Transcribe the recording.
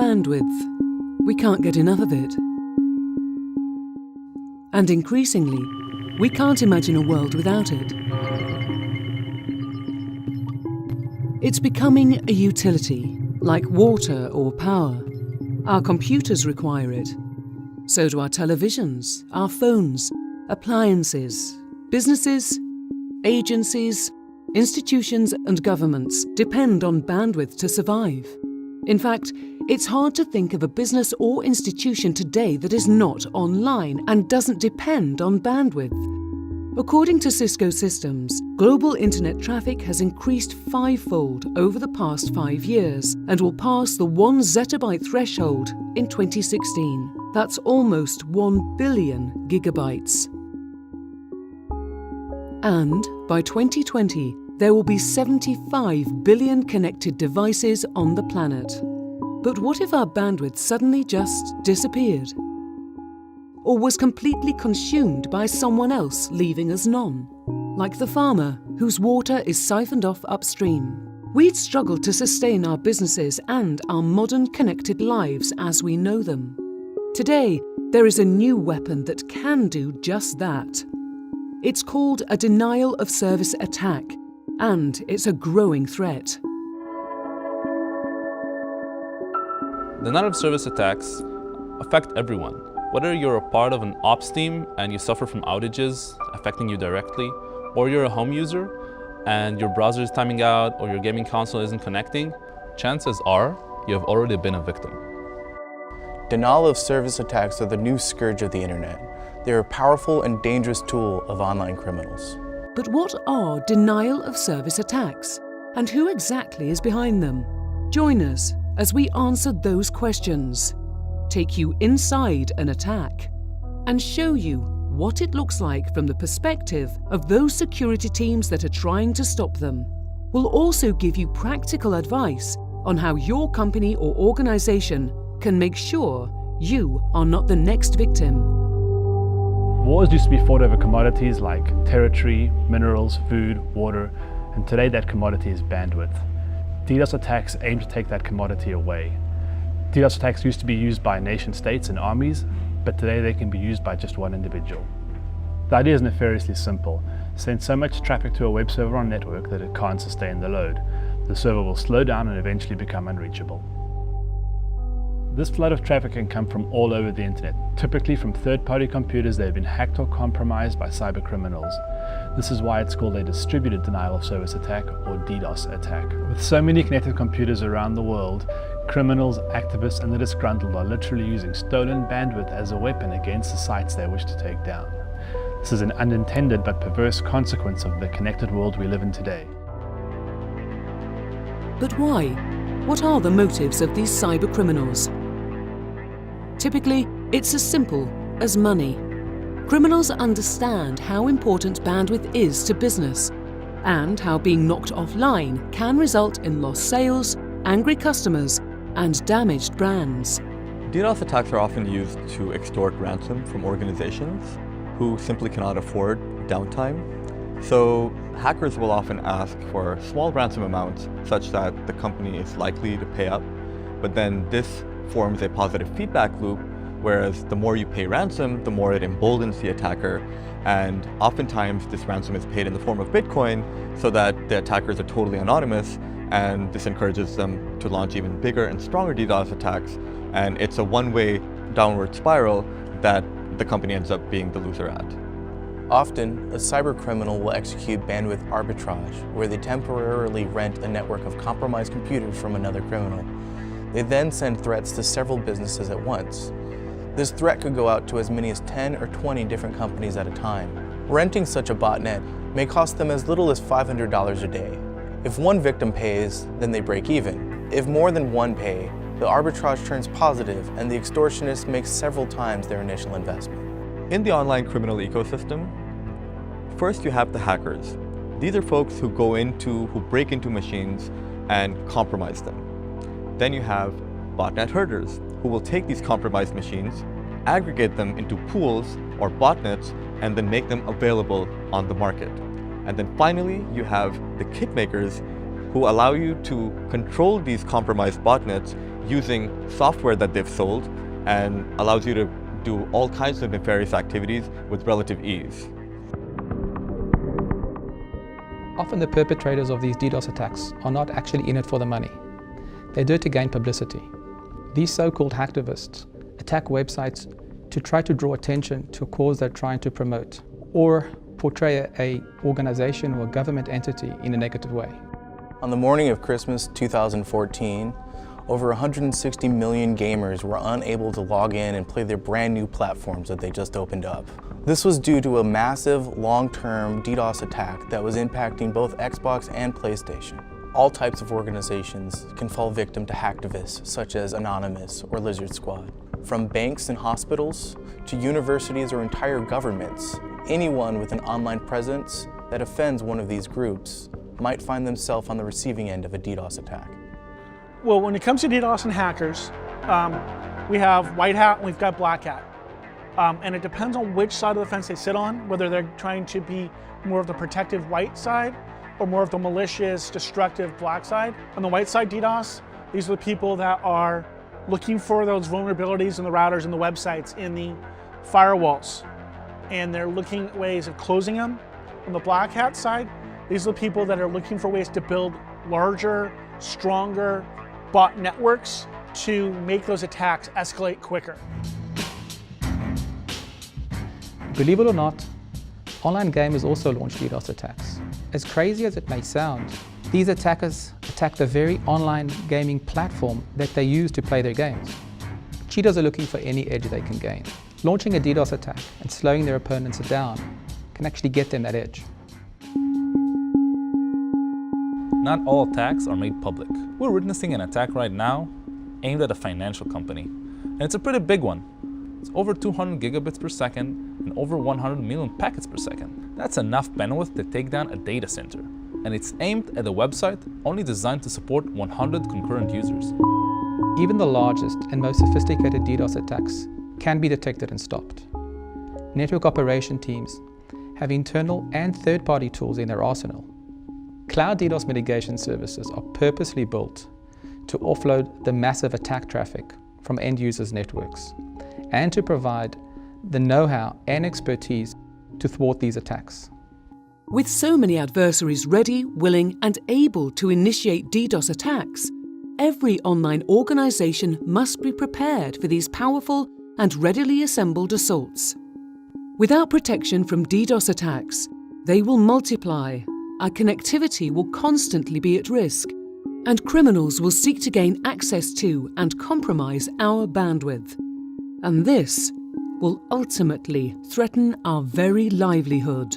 Bandwidth. We can't get enough of it. And increasingly, we can't imagine a world without it. It's becoming a utility, like water or power. Our computers require it. So do our televisions, our phones, appliances. Businesses, agencies, institutions and governments depend on bandwidth to survive. In fact, it's hard to think of a business or institution today that is not online and doesn't depend on bandwidth. According to Cisco Systems, global internet traffic has increased fivefold over the past 5 years and will pass the 1 zettabyte threshold in 2016. That's almost 1 billion gigabytes. And by 2020, there will be 75 billion connected devices on the planet. But what if our bandwidth suddenly just disappeared? Or was completely consumed by someone else, leaving us none? Like the farmer, whose water is siphoned off upstream. We'd struggle to sustain our businesses and our modern connected lives as we know them. Today, there is a new weapon that can do just that. It's called a denial of service attack, and it's a growing threat. Denial of service attacks affect everyone. Whether you're a part of an ops team and you suffer from outages affecting you directly, or you're a home user and your browser is timing out or your gaming console isn't connecting, chances are you have already been a victim. Denial of service attacks are the new scourge of the internet. They're a powerful and dangerous tool of online criminals. But what are denial of service attacks? And who exactly is behind them? Join us as we answer those questions, take you inside an attack, and show you what it looks like from the perspective of those security teams that are trying to stop them. We'll also give you practical advice on how your company or organization can make sure you are not the next victim. Wars used to be fought over commodities like territory, minerals, food, water, and today that commodity is bandwidth. DDoS attacks aim to take that commodity away. DDoS attacks used to be used by nation states and armies, but today they can be used by just one individual. The idea is nefariously simple. Send so much traffic to a web server on network that it can't sustain the load. The server will slow down and eventually become unreachable. This flood of traffic can come from all over the internet, typically from third-party computers that have been hacked or compromised by cyber criminals. This is why it's called a distributed denial of service attack or DDoS attack. With so many connected computers around the world, criminals, activists and the disgruntled are literally using stolen bandwidth as a weapon against the sites they wish to take down. This is an unintended but perverse consequence of the connected world we live in today. But why? What are the motives of these cyber criminals? Typically, it's as simple as money. Criminals understand how important bandwidth is to business and how being knocked offline can result in lost sales, angry customers, and damaged brands. DDoS attacks are often used to extort ransom from organizations who simply cannot afford downtime. So hackers will often ask for small ransom amounts such that the company is likely to pay up, but then this forms a positive feedback loop, whereas the more you pay ransom, the more it emboldens the attacker, and oftentimes this ransom is paid in the form of Bitcoin so that the attackers are totally anonymous, and this encourages them to launch even bigger and stronger DDoS attacks, and it's a one-way downward spiral that the company ends up being the loser at. Often, a cyber criminal will execute bandwidth arbitrage, where they temporarily rent a network of compromised computers from another criminal. They then send threats to several businesses at once. This threat could go out to as many as 10 or 20 different companies at a time. Renting such a botnet may cost them as little as $500 a day. If one victim pays, then they break even. If more than one pay, the arbitrage turns positive and the extortionist makes several times their initial investment. In the online criminal ecosystem, first you have the hackers. These are folks who break into machines and compromise them. Then you have botnet herders, who will take these compromised machines, aggregate them into pools or botnets, and then make them available on the market. And then finally, you have the kit makers who allow you to control these compromised botnets using software that they've sold and allows you to do all kinds of nefarious activities with relative ease. Often the perpetrators of these DDoS attacks are not actually in it for the money. They do it to gain publicity. These so-called hacktivists attack websites to try to draw attention to a cause they're trying to promote, or portray an organization or a government entity in a negative way. On the morning of Christmas 2014, over 160 million gamers were unable to log in and play their brand new platforms that they just opened up. This was due to a massive, long-term DDoS attack that was impacting both Xbox and PlayStation. All types of organizations can fall victim to hacktivists such as Anonymous or Lizard Squad. From banks and hospitals to universities or entire governments, anyone with an online presence that offends one of these groups might find themselves on the receiving end of a DDoS attack. Well, when it comes to DDoS and hackers, we have white hat and we've got black hat. And it depends on which side of the fence they sit on, whether they're trying to be more of the protective white side or more of the malicious, destructive black side. On the white side DDoS, these are the people that are looking for those vulnerabilities in the routers and the websites, in the firewalls, and they're looking at ways of closing them. On the black hat side, these are the people that are looking for ways to build larger, stronger bot networks to make those attacks escalate quicker. Believe it or not, online gamers also launch DDoS attacks. As crazy as it may sound, these attackers attack the very online gaming platform that they use to play their games. Cheaters are looking for any edge they can gain. Launching a DDoS attack and slowing their opponents down can actually get them that edge. Not all attacks are made public. We're witnessing an attack right now aimed at a financial company. And it's a pretty big one. It's over 200 gigabits per second and over 100 million packets per second. That's enough bandwidth to take down a data center. And it's aimed at a website only designed to support 100 concurrent users. Even the largest and most sophisticated DDoS attacks can be detected and stopped. Network operation teams have internal and third-party tools in their arsenal. Cloud DDoS mitigation services are purposely built to offload the massive attack traffic from end users' networks and to provide the know-how and expertise to thwart these attacks. With so many adversaries ready, willing, and able to initiate DDoS attacks, every online organization must be prepared for these powerful and readily assembled assaults. Without protection from DDoS attacks, they will multiply, our connectivity will constantly be at risk, and criminals will seek to gain access to and compromise our bandwidth. And this will ultimately threaten our very livelihood.